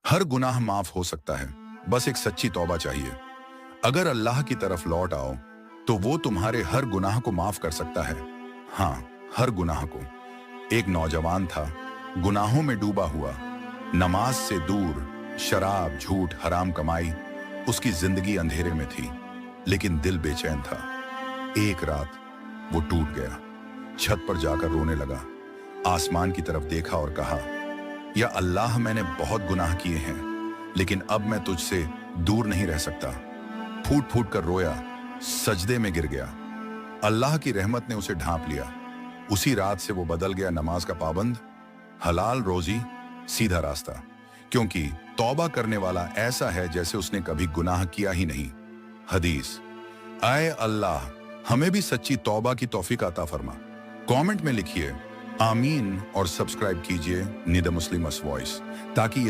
हर गुनाह माफ हो सकता है, बस एक सच्ची तौबा चाहिए। अगर अल्लाह की तरफ लौट आओ तो वो तुम्हारे हर गुनाह को माफ कर सकता है। हाँ, हर गुनाह को। एक नौजवान था, गुनाहों में डूबा हुआ, नमाज से दूर, शराब, झूठ, हराम कमाई, उसकी जिंदगी अंधेरे में थी, लेकिन दिल बेचैन था। एक रात वो टूट गया, छत पर जाकर रोने लगा, आसमान की तरफ देखा और कहा, या अल्लाह, मैंने बहुत गुनाह किए हैं, लेकिन अब मैं तुझसे दूर नहीं रह सकता। फूट फूट कर रोया, सजदे में गिर गया। अल्लाह की रहमत ने उसे ढांप लिया। उसी रात से वो बदल गया नमाज का पाबंद, हलाल रोजी, सीधा रास्ता। क्योंकि तौबा करने वाला ऐसा है जैसे उसने कभी गुनाह किया ही नहीं। हदीस। आए अल्लाह, हमें भी सच्ची तौबा की तौफीक अता फरमा। कमेंट में लिखिए आमीन और सब्सक्राइब कीजिए नीड अ मुस्लिम वॉइस, ताकि